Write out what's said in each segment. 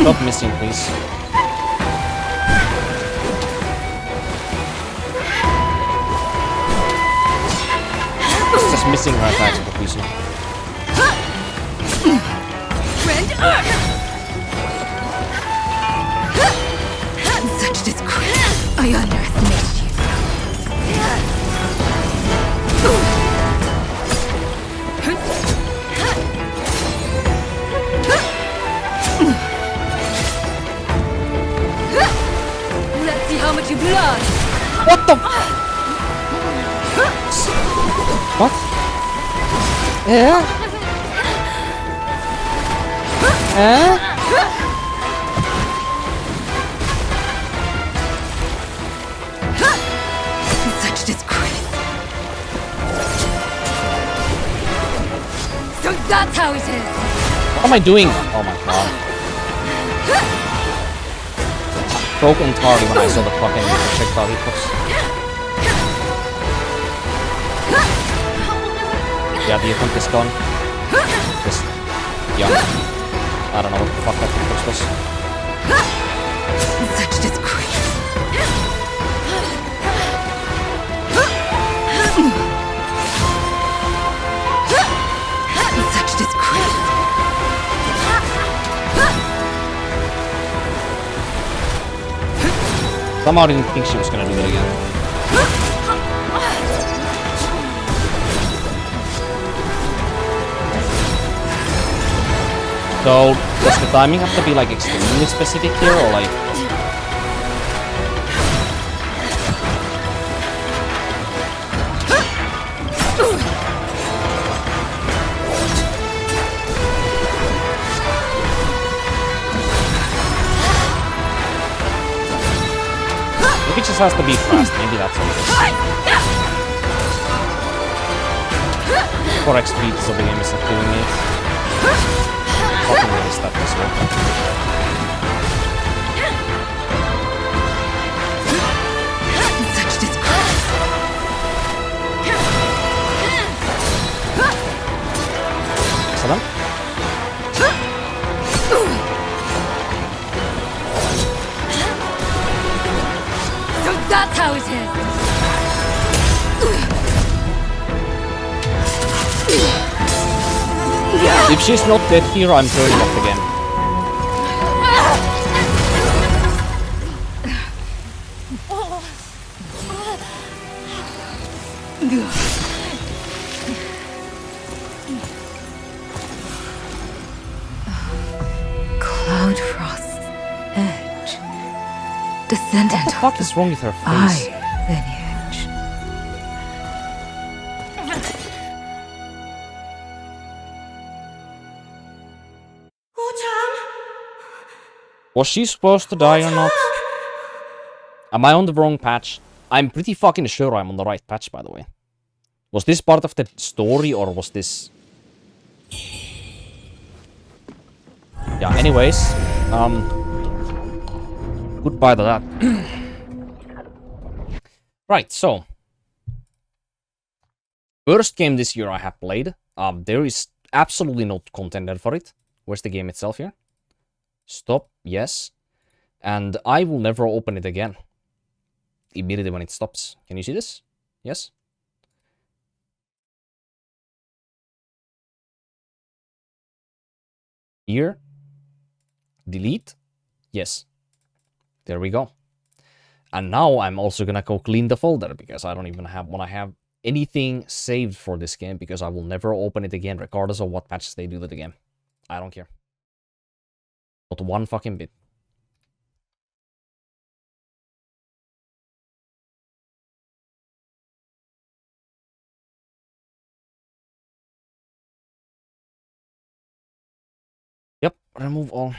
Stop missing, please. It's just missing her attacks for reason. Such disgrace. I underestimated you. Let's see how much you've lost. What the? What? Yeah? Such disgrace. So that's how it is. What am I doing? Oh my god. Broke entirely when I saw the fucking projectile hitbox. Yeah, the event is gone. Just, yeah. I don't know what the fuck that hitbox was. Such disgrace. Such disgrace. Somehow I didn't think she was gonna do it again. So, does the timing have to be like extremely specific here, or like... Maybe it just has to be fast, maybe that's all it is. Correct speed so the game is not doing it. Fucking waste that this one. Such disgrace. Excellent. So that's how it is. If she's not dead here, I'm turning off the game. Cloud Frost's edge. Descendant What the fuck is wrong with her face? lineage. Was she supposed to die or not? Am I on the wrong patch? I'm pretty fucking sure I'm on the right patch, by the way. Was this part of the story, or was this... Yeah, anyways. Goodbye to that. Right, so. First game this year I have played. There is absolutely no contender for it. Where's the game itself here? Stop, yes. And I will never open it again. Immediately when it stops. Can you see this? Yes? Here. Delete. Yes. There we go. And now I'm also gonna go clean the folder because I don't even want to have anything saved for this game because I will never open it again regardless of what patches they do to the game. I don't care. Not one fucking bit. Yep, remove all.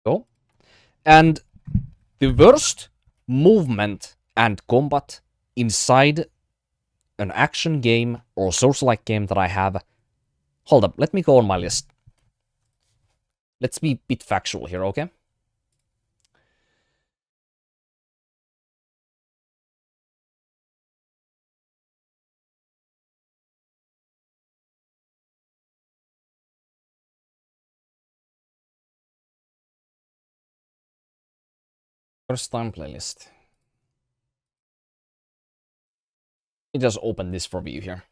Go. And the worst movement and combat inside an action game or Souls-like game that I have. Hold up, let me go on my list. Let's be a bit factual here, okay? First time playlist. Let me just open this for view here.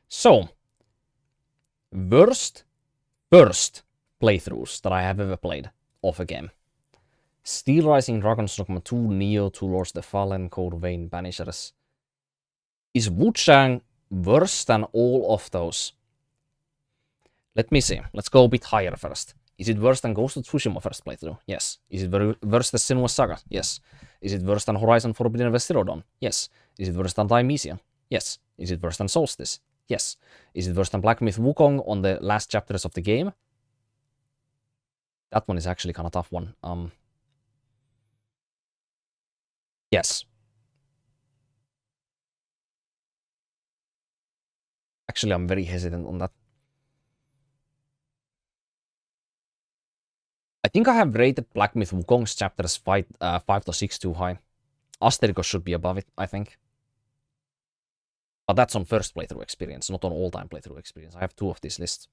So, worst first playthroughs that I have ever played of a game. Steel Rising, Dragon's Dogma 2, Neo, Two Lords the Fallen, Code Vein, Banishers. Is WUCHANG worse than all of those? Let me see. Let's go a bit higher first. Is it worse than Ghost of Tsushima first playthrough? Yes. Is it worse than Senua's Saga? Yes. Is it worse than Horizon Forbidden West Zero Dawn? Yes. Is it worse than Dimesia? Yes. Is it worse than Solstice? Yes. Is it worse than Black Myth Wukong on the last chapters of the game? That one is actually kind of tough one. Yes. Actually, I'm very hesitant on that. I think I have rated Black Myth Wukong's chapters 5 to 6 too high. Astericus should be above it, I think. But that's on first playthrough experience, not on all-time playthrough experience. I have 2 of these lists.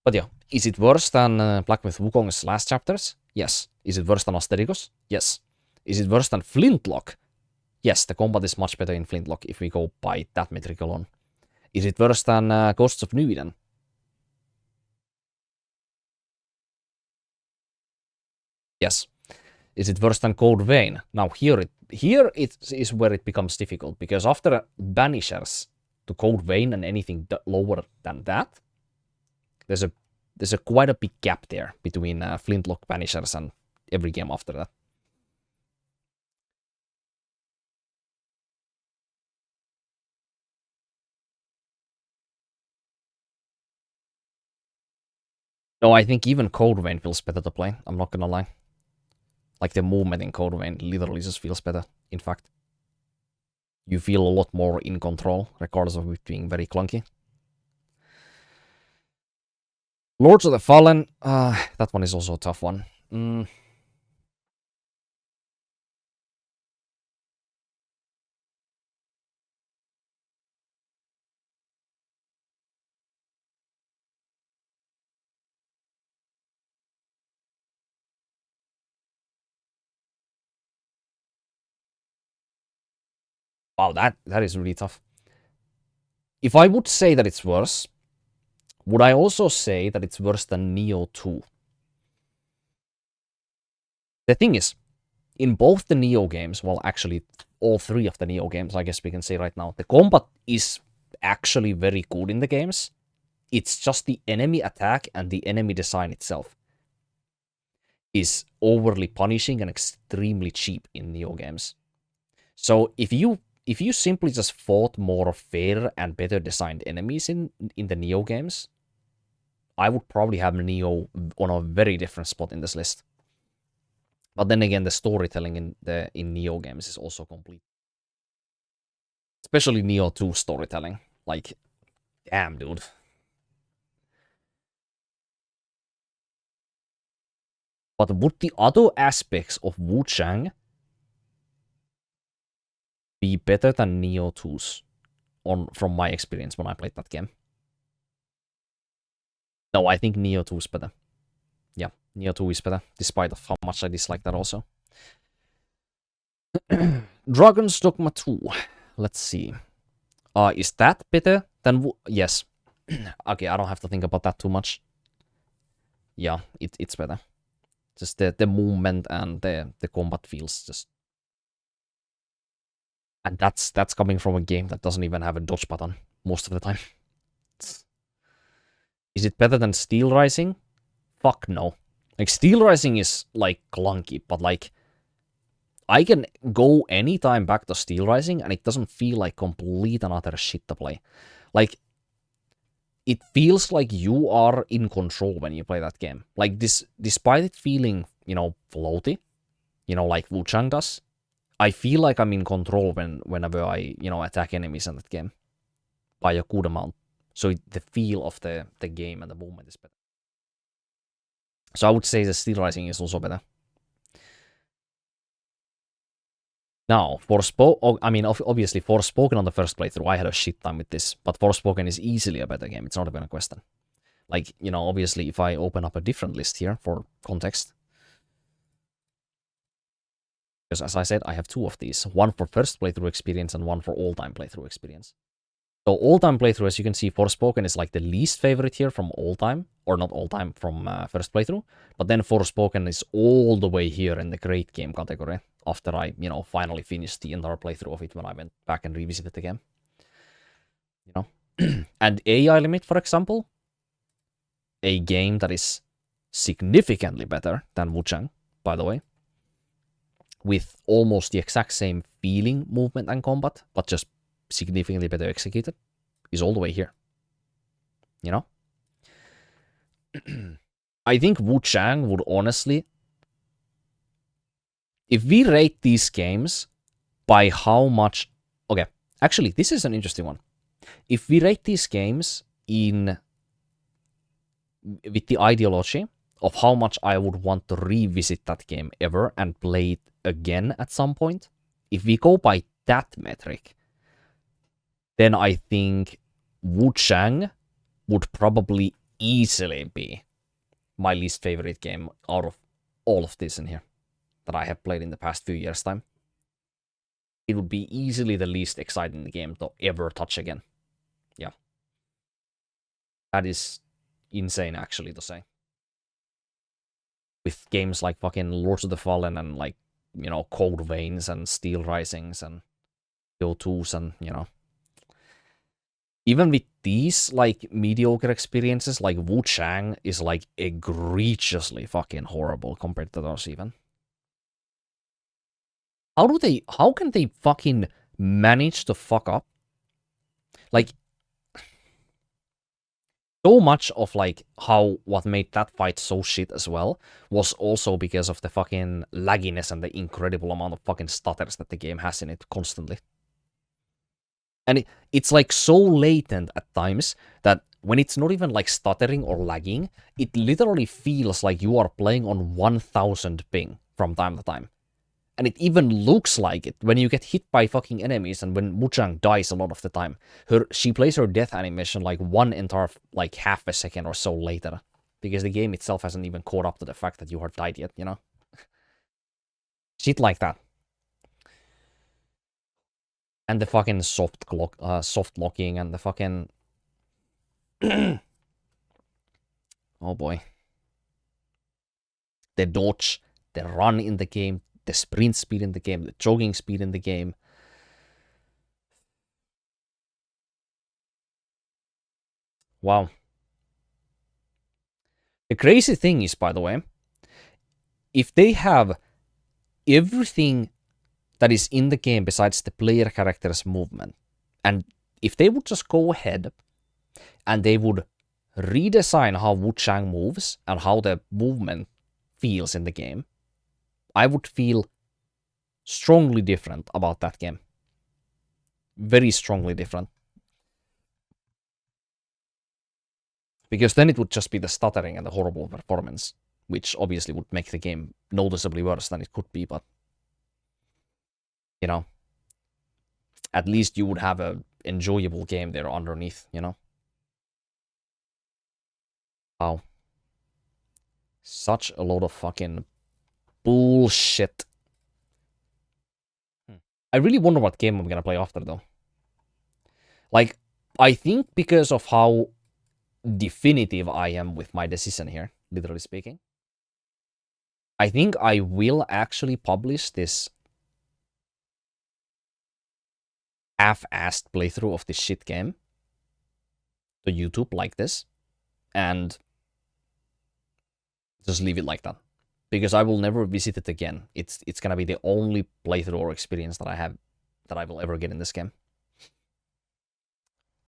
But yeah, is it worse than Black Myth Wukong's last chapters? Yes. Is it worse than Astericus? Yes. Is it worse than Flintlock? Yes, the combat is much better in Flintlock if we go by that metric alone. Is it worse than Ghosts of New Eden? Yes. Is it worse than Code Vein? Now here it is where it becomes difficult, because after Banishers to Code Vein and anything lower than that, there's a quite a big gap there between Flintlock, Banishers, and every game after that. No, I think even Code Vein feels better to play, I'm not gonna lie. Like, the movement in Code Vein literally just feels better, in fact. You feel a lot more in control, regardless of it being very clunky. Lords of the Fallen, that one is also a tough one. Wow, that is really tough. If I would say that it's worse, would I also say that it's worse than Neo 2? The thing is, in both the Neo games, well, actually, all 3 of the Neo games, I guess we can say right now, the combat is actually very good in the games. It's just the enemy attack and the enemy design itself is overly punishing and extremely cheap in Neo games. So if you simply just fought more fair and better designed enemies in the Neo games, I would probably have Neo on a very different spot in this list. But then again, the storytelling in Neo games is also complete. Especially Neo 2 storytelling. Like, damn, dude. But would the other aspects of WUCHANG be better than Neo 2's from my experience when I played that game? No, I think Neo 2 is better. Yeah, Neo 2 is better, despite of how much I dislike that also. Dragon's Dogma 2. Let's see. Is that better than... Yes. Okay, I don't have to think about that too much. Yeah, it's better. Just the movement and the combat feels just... And that's coming from a game that doesn't even have a dodge button most of the time. Is it better than Steel Rising? Fuck no. Like, Steel Rising is, like, clunky, but, like, I can go anytime back to Steel Rising and it doesn't feel like complete another shit to play. Like, it feels like you are in control when you play that game. Like, despite it feeling, you know, floaty, you know, like WUCHANG does, I feel like I'm in control whenever I, you know, attack enemies in that game by a good amount. So the feel of the game and the movement is better. So I would say the Steel Rising is also better. Now, obviously, Forspoken on the first playthrough, I had a shit time with this, but Forspoken is easily a better game. It's not even a question. Like, you know, obviously if I open up a different list here for context, because as I said, I have two of these, one for first playthrough experience and one for all-time playthrough experience. So all-time playthrough, as you can see, Forspoken is like the least favorite here from all-time, or not all-time, from first playthrough. But then Forspoken is all the way here in the great game category, after I, you know, finally finished the entire playthrough of it when I went back and revisited the game. You know? And AI Limit, for example, a game that is significantly better than WUCHANG, by the way, with almost the exact same feeling, movement, and combat, but just significantly better executed, is all the way here. You know? I think WUCHANG would honestly... If we rate these games by how much... Okay, actually, this is an interesting one. If we rate these games in... with the ideology of how much I would want to revisit that game ever and play it again at some point, if we go by that metric, then I think WUCHANG would probably easily be my least favorite game out of all of this in here that I have played in the past few years' time. It would be easily the least exciting game to ever touch again. Yeah. That is insane, actually, to say. With games like fucking Lords of the Fallen and, like, you know, Code Veins and Steel Risings and Yo2s and, you know. Even with these, like, mediocre experiences, like, WUCHANG is, like, egregiously fucking horrible compared to those even. How can they fucking manage to fuck up? Like, so much of, like, what made that fight so shit as well was also because of the fucking lagginess and the incredible amount of fucking stutters that the game has in it constantly. And it's, like, so latent at times that when it's not even, like, stuttering or lagging, it literally feels like you are playing on 1000 ping from time to time. And it even looks like it when you get hit by fucking enemies and when WUCHANG dies a lot of the time. She plays her death animation like one entire, like, half a second or so later. Because the game itself hasn't even caught up to the fact that you have died yet, you know? Shit like that. And the fucking soft locking and the fucking... oh boy. The dodge, the run in the game, the sprint speed in the game, the jogging speed in the game. Wow. The crazy thing is, by the way, if they have everything that is in the game besides the player character's movement, and if they would just go ahead and they would redesign how WUCHANG moves and how the movement feels in the game, I would feel strongly different about that game. Very strongly different. Because then it would just be the stuttering and the horrible performance, which obviously would make the game noticeably worse than it could be, but... you know, at least you would have a enjoyable game there underneath, you know? Wow. Such a lot of fucking bullshit. I really wonder what game I'm gonna play after, though. Like, I think because of how definitive I am with my decision here, literally speaking, I think I will actually publish this half-assed playthrough of this shit game to YouTube like this, and just leave it like that. Because I will never visit it again. It's gonna be the only playthrough or experience that I have, that I will ever get in this game.